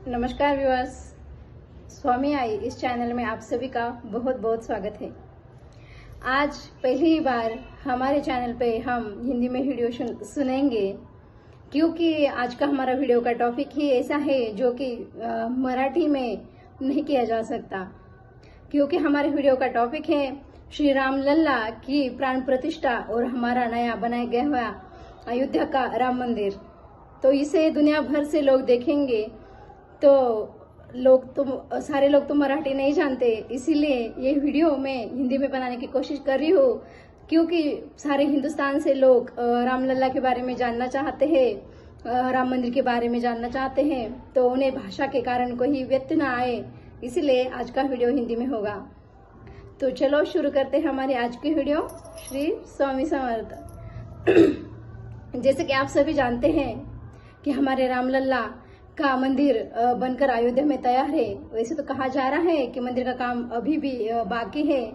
नमस्कार व्यूअर्स, स्वामी आई इस चैनल में आप सभी का बहुत बहुत स्वागत है। आज पहली बार हमारे चैनल पे हम हिंदी में वीडियो सुनेंगे, क्योंकि आज का हमारा वीडियो का टॉपिक ही ऐसा है जो कि मराठी में नहीं किया जा सकता। क्योंकि हमारे वीडियो का टॉपिक है श्री राम लल्ला की प्राण प्रतिष्ठा और हमारा नया बनाया गया हुआ अयोध्या का राम मंदिर। तो इसे दुनिया भर से लोग देखेंगे, तो सारे लोग तो मराठी नहीं जानते, इसीलिए ये वीडियो मैं हिंदी में बनाने की कोशिश कर रही हूँ। क्योंकि सारे हिंदुस्तान से लोग राम लल्ला के बारे में जानना चाहते हैं, राम मंदिर के बारे में जानना चाहते हैं, तो उन्हें भाषा के कारण कोई व्यत्यय न आए, इसलिए आज का वीडियो हिंदी में होगा। तो चलो शुरू करते हैं हमारी आज की वीडियो। श्री स्वामी समर्थ। जैसे कि आप सभी जानते हैं कि हमारे राम लल्ला का मंदिर बनकर अयोध्या में तैयार है। वैसे तो कहा जा रहा है कि मंदिर का काम अभी भी बाकी है,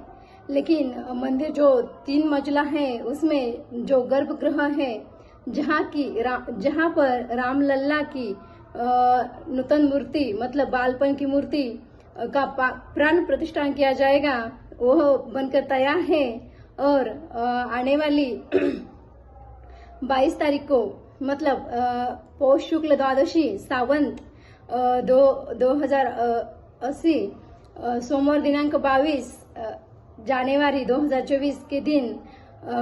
लेकिन मंदिर जो 3 मंजिला है उसमें जो गर्भगृह है, जहां पर राम लल्ला की नूतन मूर्ति मतलब बालपन की मूर्ति का प्राण प्रतिष्ठान किया जाएगा, वह बनकर तैयार है। और आने वाली 22 तारीख को मतलब पौष शुक्ल द्वादशी सावंत 2080 सोमवार दिनांक 22 जनवरी 2024 के दिन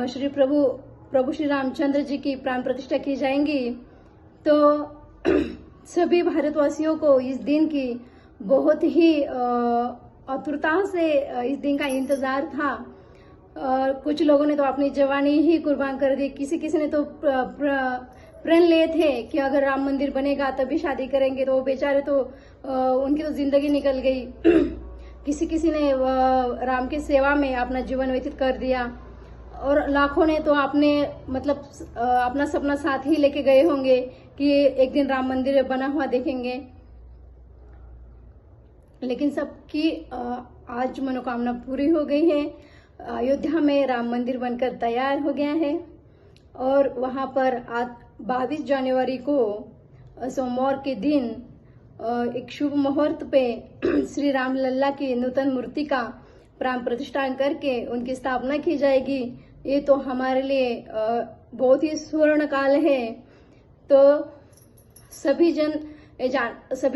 श्री प्रभु श्री रामचंद्र जी की प्राण प्रतिष्ठा की जाएंगी। तो सभी भारतवासियों को इस दिन की बहुत ही आतुरता से इस दिन का इंतजार था। कुछ लोगों ने तो अपनी जवानी ही कुर्बान कर दी, किसी ने तो प्रण लिए थे कि अगर राम मंदिर बनेगा तभी शादी करेंगे, तो वो बेचारे तो उनकी तो जिंदगी निकल गई। किसी ने राम की सेवा में अपना जीवन व्यतीत कर दिया, और लाखों ने तो अपना सपना साथ ही लेके गए होंगे कि एक दिन राम मंदिर बना हुआ देखेंगे। लेकिन सबकी आज मनोकामना पूरी हो गई है। अयोध्या में राम मंदिर बनकर तैयार हो गया है, और वहां पर 22 जनवरी को सोमवार के दिन एक शुभ मुहूर्त पे श्री राम लल्ला की नूतन मूर्ति का प्राण प्रतिष्ठान करके उनकी स्थापना की जाएगी। ये तो हमारे लिए बहुत ही स्वर्ण काल है। तो सभी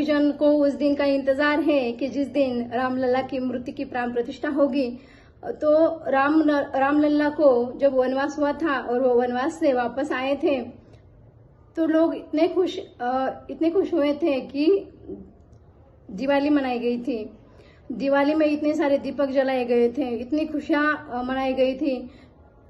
जन को उस दिन का इंतजार है कि जिस दिन राम लल्ला की मूर्ति की प्राण प्रतिष्ठा होगी। तो राम लल्ला को जब वनवास हुआ था और वो वनवास से वापस आए थे, तो लोग इतने खुश हुए थे कि दिवाली मनाई गई थी। दिवाली में इतने सारे दीपक जलाए गए थे, इतनी खुशियां मनाई गई थी।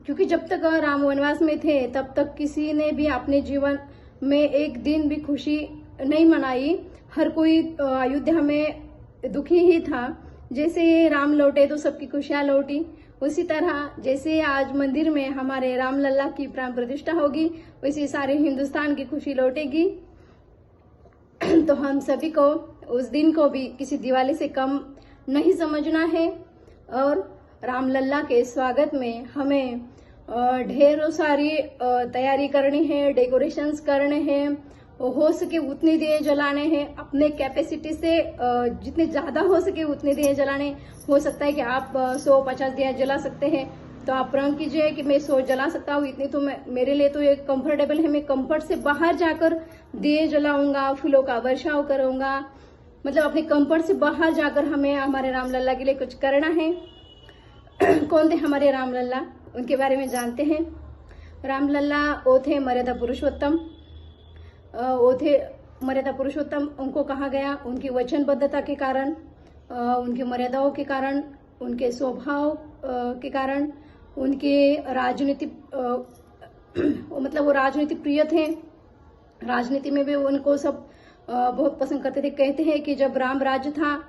क्योंकि जब तक राम वनवास में थे तब तक किसी ने भी अपने जीवन में एक दिन भी खुशी नहीं मनाई। हर कोई अयोध्या में दुखी ही था। जैसे राम लौटे तो सबकी खुशियां लौटी, उसी तरह जैसे आज मंदिर में हमारे राम लल्ला की प्राण प्रतिष्ठा होगी, वैसे सारे हिंदुस्तान की खुशी लौटेगी। तो हम सभी को उस दिन को भी किसी दिवाली से कम नहीं समझना है, और राम लल्ला के स्वागत में हमें ढेरों सारी तैयारी करनी है, डेकोरेशंस करने हैं, हो सके उतने दिए जलाने हैं। अपने कैपेसिटी से जितने ज्यादा हो सके उतने दिए जलाने। हो सकता है कि आप 100-50 दिया जला सकते हैं, तो आप प्रण कीजिए कि मैं 100 जला सकता हूँ। इतनी तो मेरे लिए तो ये कंफर्टेबल है, मैं कंफर्ट से बाहर जाकर दिए जलाऊंगा, फूलों का वर्षाव करूंगा। मतलब अपने कंफर्ट से बाहर जाकर हमें हमारे राम लल्ला के लिए कुछ करना है। कौन थे हमारे राम लल्ला, उनके बारे में जानते हैं। राम लल्ला वो थे मर्यादा पुरुषोत्तम। उनको कहा गया उनकी वचनबद्धता के कारण, उनकी मर्यादाओं के कारण, उनके स्वभाव के कारण, उनके मतलब वो राजनीति प्रिय थे। राजनीति में भी उनको सब बहुत पसंद करते थे। कहते हैं कि जब राम राज्य था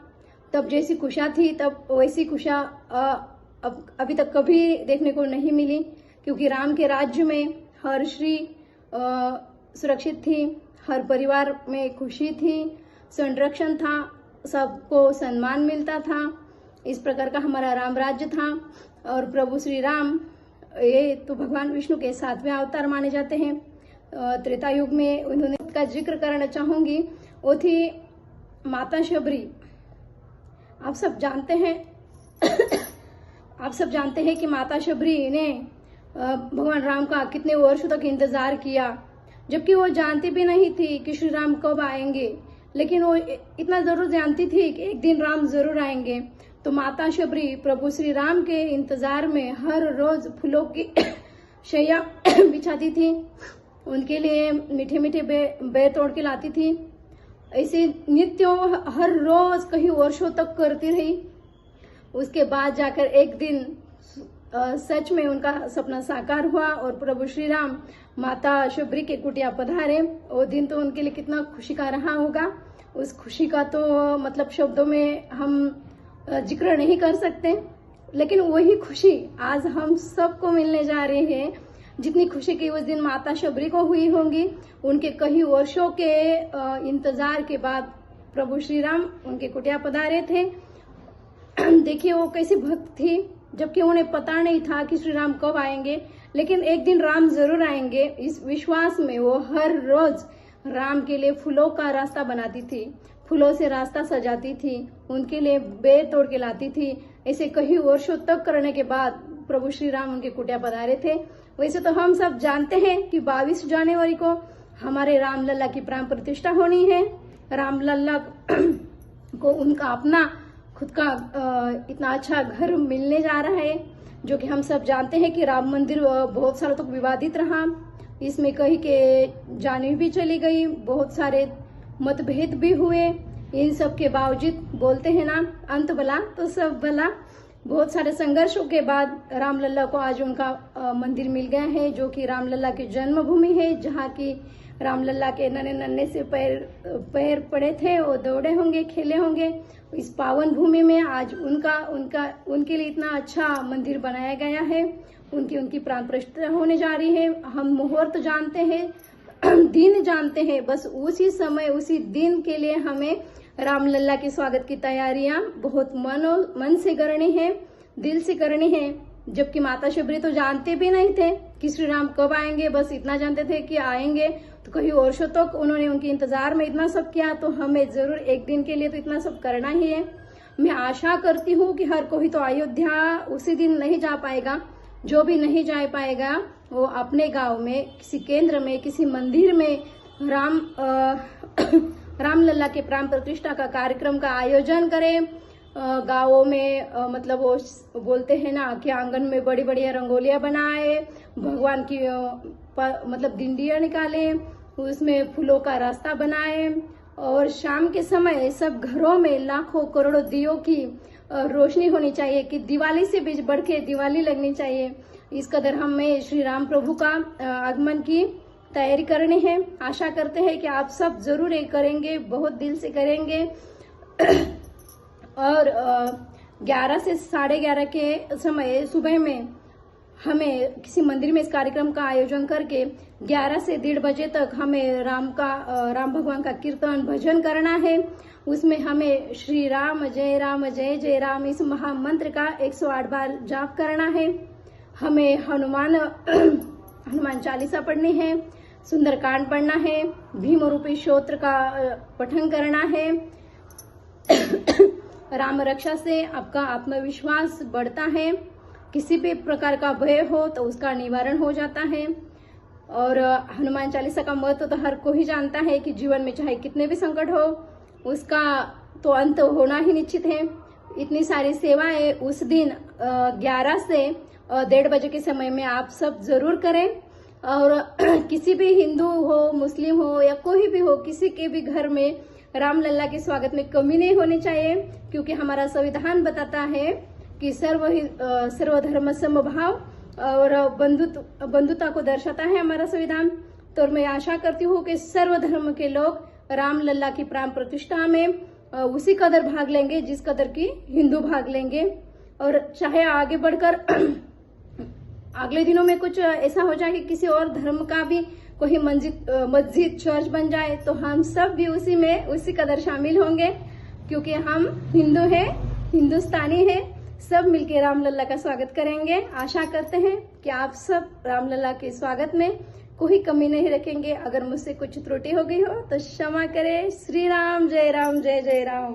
तब जैसी खुशियां थी तब वैसी खुशियां अभी तक कभी देखने को नहीं मिली। क्योंकि राम के राज्य में हर स्त्री सुरक्षित थी, हर परिवार में खुशी थी, संरक्षण था, सबको सम्मान मिलता था। इस प्रकार का हमारा राम राज्य था। और प्रभु श्री राम ये तो भगवान विष्णु के 7वें अवतार माने जाते हैं। त्रेता युग में उन्होंने का जिक्र करना चाहूंगी, वो थी माता शबरी। आप सब जानते हैं कि माता शबरी ने भगवान राम का कितने वर्षों तक इंतजार किया, जबकि वो जानती भी नहीं थी कि श्री राम कब आएंगे, लेकिन वो इतना जरूर जानती थी कि एक दिन राम जरूर आएंगे। तो माता शबरी प्रभु श्री राम के इंतजार में हर रोज फूलों की शैया बिछाती थी, उनके लिए मीठे मीठे बेर तोड़ के लाती थी। ऐसे नित्य हर रोज कई वर्षों तक करती रही। उसके बाद जाकर एक दिन सच में उनका सपना साकार हुआ और प्रभु श्री राम माता शबरी के कुटिया पधारे। वो दिन तो उनके लिए कितना खुशी का रहा होगा, उस खुशी का तो मतलब शब्दों में हम जिक्र नहीं कर सकते। लेकिन वही खुशी आज हम सबको मिलने जा रही है, जितनी खुशी की उस दिन माता शबरी को हुई होंगी। उनके कई वर्षों के इंतजार के बाद प्रभु श्री राम उनके कुटिया पधारे थे। देखिए वो कैसी भक्त थी, जबकि उन्हें पता नहीं था कि श्री राम कब आएंगे, लेकिन एक दिन राम जरूर आएंगे। इस विश्वास में वो हर रोज राम के लिए फूलों का रास्ता बनाती थी, फूलों से रास्ता सजाती थी, उनके लिए बेर तोड़ के लाती थी। ऐसे कई वर्षों तक करने के बाद प्रभु श्री राम उनके कुटिया पधारे थे। वैसे तो हम सब जानते हैं कि 22 जनवरी को हमारे रामलला की प्राण प्रतिष्ठा होनी है। रामलला को उनका अपना खुद का इतना अच्छा घर मिलने जा रहा है, जो कि हम सब जानते हैं कि राम मंदिर बहुत सालों तक विवादित रहा। इसमें कहीं के जाने भी चली गई, बहुत सारे मतभेद भी हुए। इन सब के बावजूद बोलते हैं ना, अंत भला तो सब भला। बहुत सारे संघर्षों के बाद रामलला को आज उनका मंदिर मिल गया है, जो कि रामलला की जन्मभूमि है, जहाँ की रामलला के नन्हे नन्हे से पैर पड़े थे, वो दौड़े होंगे, खेले होंगे। इस पावन भूमि में आज उनके लिए इतना अच्छा मंदिर बनाया गया है। उनकी प्राण प्रतिष्ठा होने जा रही है। हम मुहूर्त जानते हैं, दिन जानते हैं, बस उसी समय उसी दिन के लिए हमें रामलला के स्वागत की तैयारियां बहुत मन से करनी है, दिल से करनी है। जबकि माता शबरी तो जानते भी नहीं थे कि श्री राम कब आएंगे, बस इतना जानते थे कि आएंगे। तो कई वर्षों तक उन्होंने उनके इंतजार में इतना सब किया, तो हमें जरूर एक दिन के लिए तो इतना सब करना ही है। मैं आशा करती हूँ कि हर कोई तो अयोध्या उसी दिन नहीं जा पाएगा। जो भी नहीं जा पाएगा वो अपने गांव में किसी केंद्र में, किसी मंदिर में रामलला के प्राण प्रतिष्ठा का कार्यक्रम का आयोजन करें। गांवों में मतलब वो बोलते हैं ना कि आंगन में बड़ी बड़ी रंगोलियां बनाए, भगवान की मतलब डिंडियां निकाले, उसमें फूलों का रास्ता बनाए, और शाम के समय सब घरों में लाखों करोड़ों दियों की रोशनी होनी चाहिए कि दिवाली से भी बढ़ के दिवाली लगनी चाहिए। इस कदर हमें श्री राम प्रभु का आगमन की तैयारी करनी है। आशा करते हैं कि आप सब जरूर ये करेंगे, बहुत दिल से करेंगे। और 11 से 11:30 के समय सुबह में हमें किसी मंदिर में इस कार्यक्रम का आयोजन करके 11 से 1:30 बजे तक हमें राम भगवान का कीर्तन भजन करना है। उसमें हमें श्री राम जय जय राम इस महामंत्र का 108 बार जाप करना है। हमें हनुमान चालीसा पढ़नी है, सुंदरकांड पढ़ना है, भीम रूपी स्तोत्र का पठन करना है। राम रक्षा से आपका आत्मविश्वास बढ़ता है, किसी भी प्रकार का भय हो तो उसका निवारण हो जाता है। और हनुमान चालीसा का महत्व तो हर कोई जानता है कि जीवन में चाहे कितने भी संकट हो, उसका तो अंत होना ही निश्चित है। इतनी सारी सेवाएं उस दिन 11 से 1:30 बजे के समय में आप सब जरूर करें। और किसी भी हिंदू हो, मुस्लिम हो या कोई भी हो, किसी के भी घर में रामलला के स्वागत में कमी नहीं होनी चाहिए, क्योंकि हमारा संविधान बताता है कि सर्वधर्म समभाव और बंधुता को दर्शाता है हमारा संविधान। तो मैं आशा करती हूँ कि सर्वधर्म के लोग रामलला की प्राण प्रतिष्ठा में उसी कदर भाग लेंगे जिस कदर की हिंदू भाग लेंगे। और चाहे आगे बढ़कर अगले दिनों में कुछ ऐसा हो जाए कि किसी और धर्म का भी कोई मस्जिद चर्च बन जाए, तो हम सब भी उसी कदर शामिल होंगे, क्योंकि हम हिंदू हैं, हिंदुस्तानी हैं। सब मिलकर रामलला का स्वागत करेंगे। आशा करते हैं कि आप सब रामलला के स्वागत में कोई कमी नहीं रखेंगे। अगर मुझसे कुछ त्रुटि हो गई हो तो क्षमा करें। श्री राम जय जय राम।